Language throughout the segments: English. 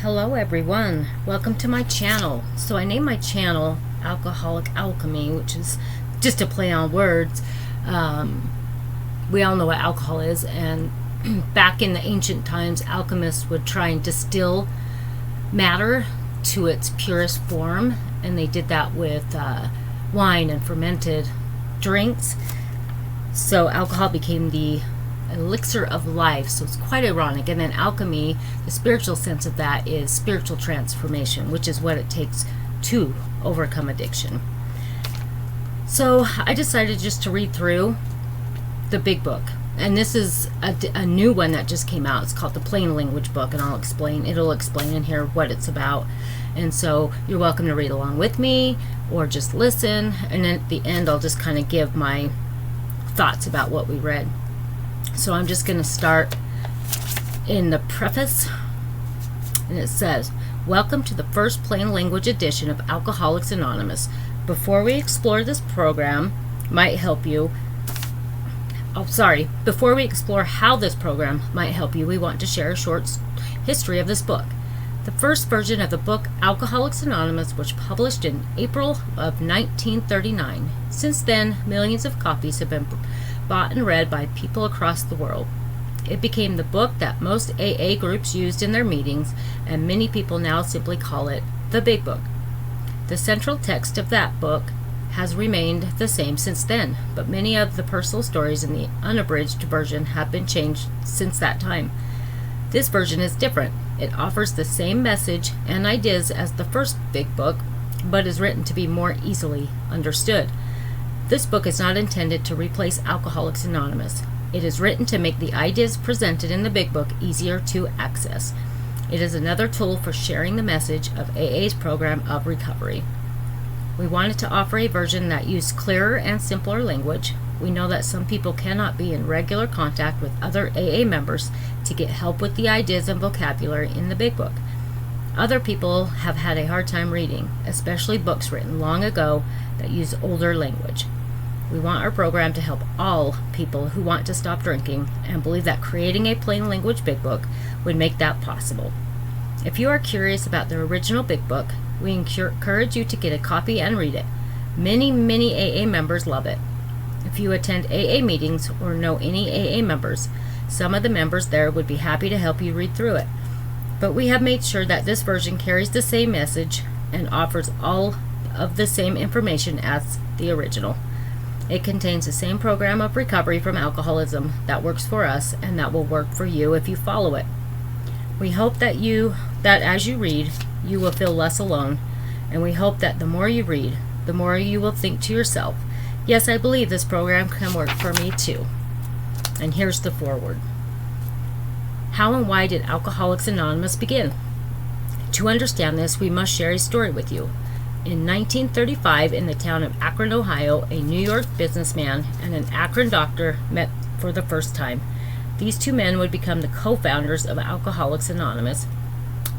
Hello everyone, welcome to my channel. So I named my channel Alcoholic Alchemy, which is just a play on words. We all know what alcohol is, and back in the ancient times, alchemists would try and distill matter to its purest form, and they did that with wine and fermented drinks. So alcohol became the elixir of life. So it's quite ironic. And then alchemy, the spiritual sense of that is spiritual transformation, which is what it takes to overcome addiction. So I decided just to read through the big book, and this is a new one that just came out. It's called the Plain Language Book, and it'll explain in here what it's about. And so you're welcome to read along with me or just listen, and then at the end I'll just kind of give my thoughts about what we read. So I'm just going to start in the preface, and it says, "Welcome to the first plain language edition of Alcoholics Anonymous. Before we explore how this program might help you, we want to share a short history of this book. The first version of the book, Alcoholics Anonymous, was published in April of 1939. Since then, millions of copies have been bought and read by people across the world. It became the book that most AA groups used in their meetings, and many people now simply call it the Big Book. The central text of that book has remained the same since then, but many of the personal stories in the unabridged version have been changed since that time. This version is different. It offers the same message and ideas as the first Big Book, but is written to be more easily understood. This book is not intended to replace Alcoholics Anonymous. It is written to make the ideas presented in the Big Book easier to access. It is another tool for sharing the message of AA's program of recovery. We wanted to offer a version that used clearer and simpler language. We know that some people cannot be in regular contact with other AA members to get help with the ideas and vocabulary in the Big Book. Other people have had a hard time reading, especially books written long ago that use older language. We want our program to help all people who want to stop drinking and believe that creating a plain language Big Book would make that possible. If you are curious about the original Big Book, we encourage you to get a copy and read it. Many AA members love it. If you attend AA meetings or know any AA members, some of the members there would be happy to help you read through it. But we have made sure that this version carries the same message and offers all of the same information as the original. It contains the same program of recovery from alcoholism that works for us and that will work for you if you follow it. We hope that as you read, you will feel less alone, and we hope that the more you read, the more you will think to yourself, yes, I believe this program can work for me too." And here's the foreword. How and why did Alcoholics Anonymous begin? To understand this, we must share a story with you. In 1935, in the town of Akron, Ohio, a New York businessman and an Akron doctor met for the first time. These two men would become the co-founders of Alcoholics Anonymous.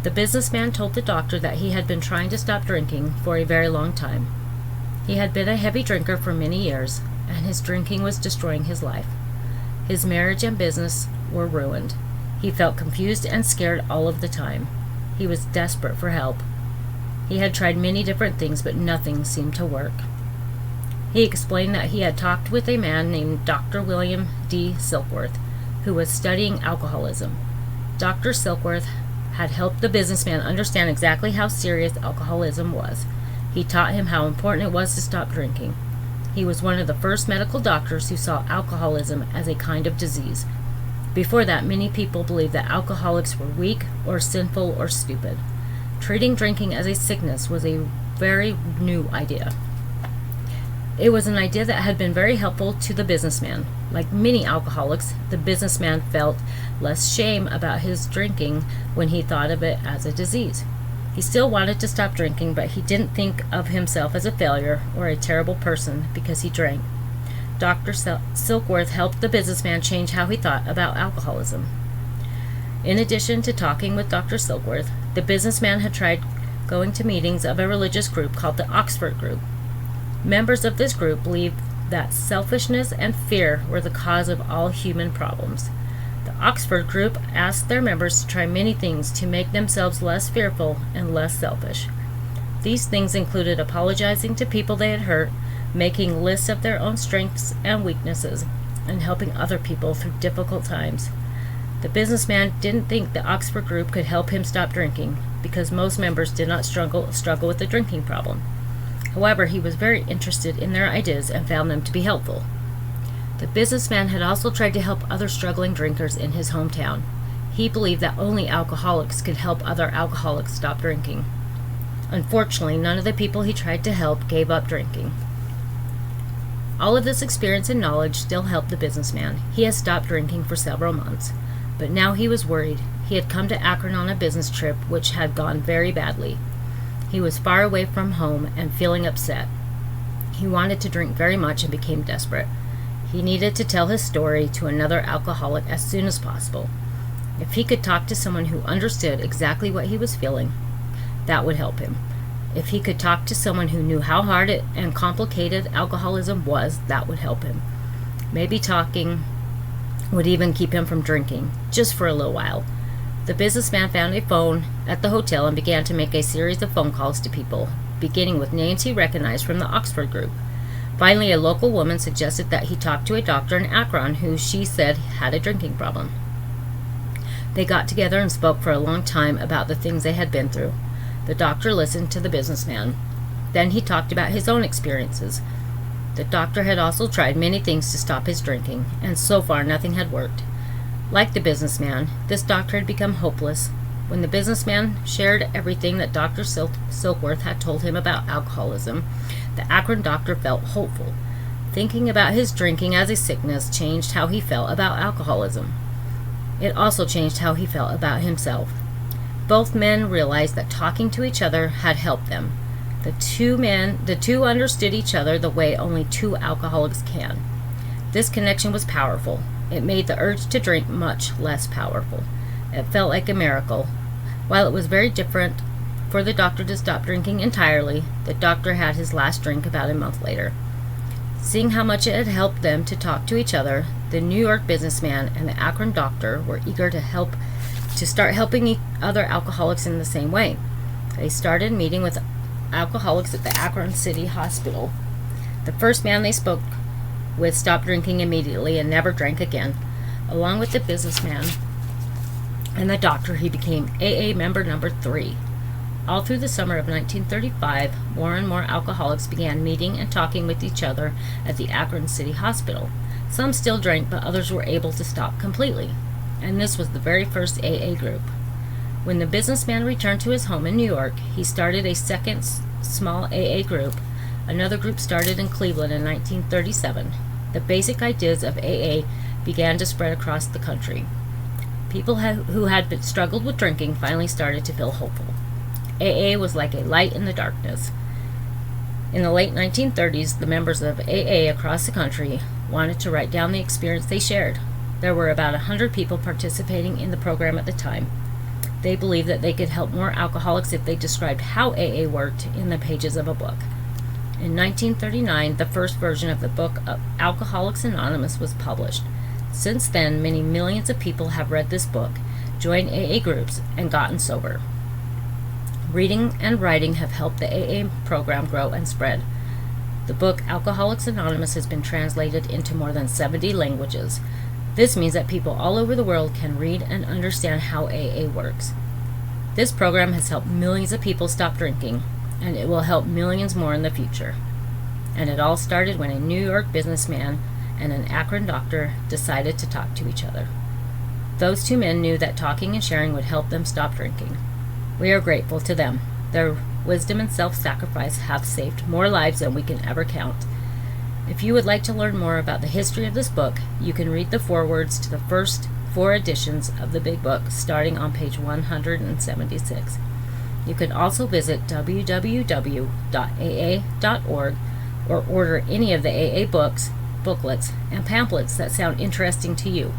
The businessman told the doctor that he had been trying to stop drinking for a very long time. He had been a heavy drinker for many years, and his drinking was destroying his life. His marriage and business were ruined. He felt confused and scared all of the time. He was desperate for help. He had tried many different things, but nothing seemed to work. He explained that he had talked with a man named Dr. William D. Silkworth, who was studying alcoholism. Dr. Silkworth had helped the businessman understand exactly how serious alcoholism was. He taught him how important it was to stop drinking. He was one of the first medical doctors who saw alcoholism as a kind of disease. Before that, many people believed that alcoholics were weak or sinful or stupid. Treating drinking as a sickness was a very new idea. It was an idea that had been very helpful to the businessman. Like many alcoholics, the businessman felt less shame about his drinking when he thought of it as a disease. He still wanted to stop drinking, but he didn't think of himself as a failure or a terrible person because he drank. Dr. Silkworth helped the businessman change how he thought about alcoholism. In addition to talking with Dr. Silkworth, the businessman had tried going to meetings of a religious group called the Oxford Group. Members of this group believed that selfishness and fear were the cause of all human problems. The Oxford group asked their members to try many things to make themselves less fearful and less selfish. These things included apologizing to people they had hurt, making lists of their own strengths and weaknesses, and helping other people through difficult times. The businessman didn't think the Oxford group could help him stop drinking because most members did not struggle with the drinking problem. However, he was very interested in their ideas and found them to be helpful. The businessman had also tried to help other struggling drinkers in his hometown. He believed that only alcoholics could help other alcoholics stop drinking. Unfortunately, none of the people he tried to help gave up drinking. All of this experience and knowledge still helped the businessman. He had stopped drinking for several months, but now he was worried. He had come to Akron on a business trip which had gone very badly. He was far away from home and feeling upset. He wanted to drink very much and became desperate. He needed to tell his story to another alcoholic as soon as possible. If he could talk to someone who understood exactly what he was feeling, that would help him. If he could talk to someone who knew how hard and complicated alcoholism was, that would help him. Maybe talking would even keep him from drinking, just for a little while. The businessman found a phone at the hotel and began to make a series of phone calls to people, beginning with names he recognized from the Oxford group. Finally, a local woman suggested that he talk to a doctor in Akron who she said had a drinking problem. They got together and spoke for a long time about the things they had been through. The doctor listened to the businessman. Then he talked about his own experiences. The doctor had also tried many things to stop his drinking, and so far nothing had worked. Like the businessman, this doctor had become hopeless. When the businessman shared everything that Dr. Silkworth had told him about alcoholism, the Akron doctor felt hopeful. Thinking about his drinking as a sickness changed how he felt about alcoholism. It also changed how he felt about himself. Both men realized that talking to each other had helped them. The two understood each other the way only two alcoholics can. This connection was powerful. It made the urge to drink much less powerful. It felt like a miracle. While it was very different for the doctor to stop drinking entirely, the doctor had his last drink about a month later. Seeing how much it had helped them to talk to each other, the New York businessman and the Akron doctor were eager to start helping other alcoholics in the same way. They started meeting with alcoholics at the Akron City Hospital. The first man they spoke with stopped drinking immediately and never drank again. Along with the businessman and the doctor, he became AA member number 3. All through the summer of 1935, more and more alcoholics began meeting and talking with each other at the Akron City Hospital. Some still drank, but others were able to stop completely. And this was the very first AA group. When the businessman returned to his home in New York, he started a second small AA group. Another group started in Cleveland in 1937. The basic ideas of AA began to spread across the country. People who had struggled with drinking finally started to feel hopeful. AA was like a light in the darkness. In the late 1930s, the members of AA across the country wanted to write down the experience they shared. There were about 100 people participating in the program at the time. They believed that they could help more alcoholics if they described how AA worked in the pages of a book. In 1939, the first version of the book Alcoholics Anonymous was published. Since then, many millions of people have read this book, joined AA groups, and gotten sober. Reading and writing have helped the AA program grow and spread. The book Alcoholics Anonymous has been translated into more than 70 languages. This means that people all over the world can read and understand how AA works. This program has helped millions of people stop drinking, and it will help millions more in the future. And it all started when a New York businessman and an Akron doctor decided to talk to each other. Those two men knew that talking and sharing would help them stop drinking. We are grateful to them. Their wisdom and self-sacrifice have saved more lives than we can ever count. If you would like to learn more about the history of this book, you can read the forewords to the first 4 editions of the big book, starting on page 176. You can also visit www.aa.org or order any of the AA books, booklets, and pamphlets that sound interesting to you.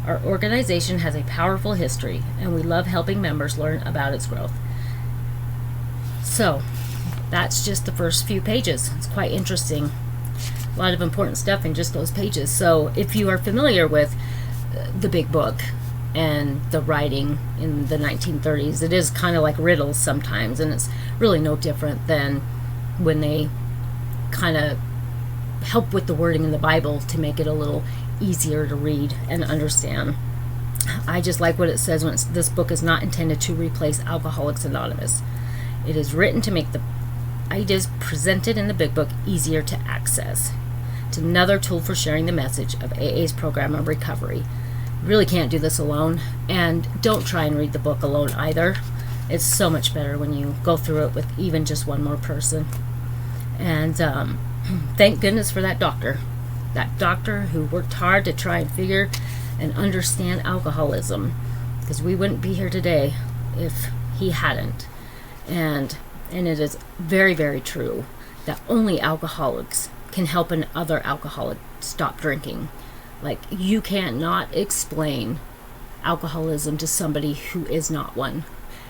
Our organization has a powerful history, and we love helping members learn about its growth. So, that's just the first few pages. It's quite interesting. A lot of important stuff in just those pages. So, if you are familiar with the big book, and the writing in the 1930s. It is kind of like riddles sometimes, and it's really no different than when they kind of help with the wording in the Bible to make it a little easier to read and understand. I just like what it says when this book is not intended to replace Alcoholics Anonymous. It is written to make the ideas presented in the big book easier to access. It's another tool for sharing the message of AA's program of recovery. You really can't do this alone, and don't try and read the book alone either. It's so much better when you go through it with even just one more person. And thank goodness for that doctor who worked hard to try and figure and understand alcoholism, because we wouldn't be here today if he hadn't. And it is very, very true that only alcoholics can help another alcoholic stop drinking. Like, you can't not explain alcoholism to somebody who is not one.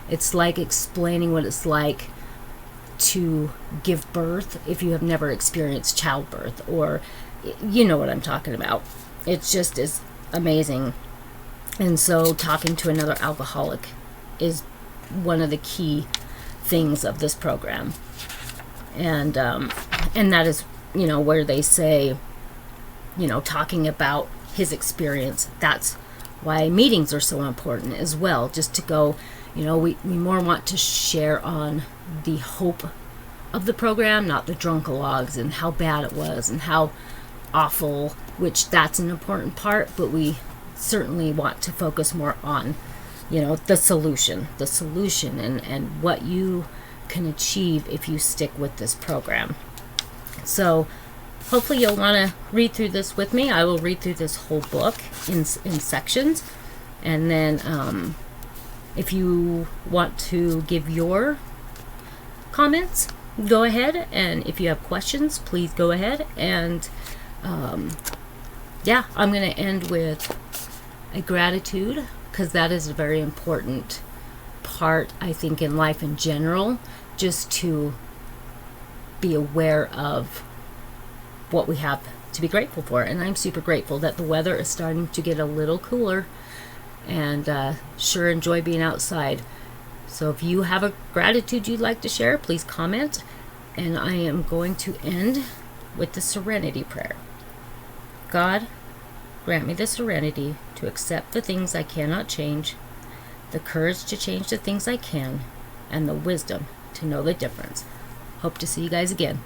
It's like explaining what it's like to give birth if you have never experienced childbirth, or you know what I'm talking about. It just is amazing. And so talking to another alcoholic is one of the key things of this program. And that is, where they say, talking about his experience. That's why meetings are so important as well, just to go, we more want to share on the hope of the program, not the drunkalogs and how bad it was and how awful, which that's an important part, but we certainly want to focus more on, the solution and what you can achieve if you stick with this program. So hopefully you'll want to read through this with me. I will read through this whole book in sections, and then if you want to give your comments, go ahead, and if you have questions, please go ahead. And I'm going to end with a gratitude, because that is a very important part, I think, in life in general, just to be aware of what we have to be grateful for. And I'm super grateful that the weather is starting to get a little cooler, and sure enjoy being outside. So if you have a gratitude you'd like to share, please comment. And I am going to end with the serenity prayer. God, grant me the serenity to accept the things I cannot change, the courage to change the things I can, and the wisdom to know the difference. Hope to see you guys again.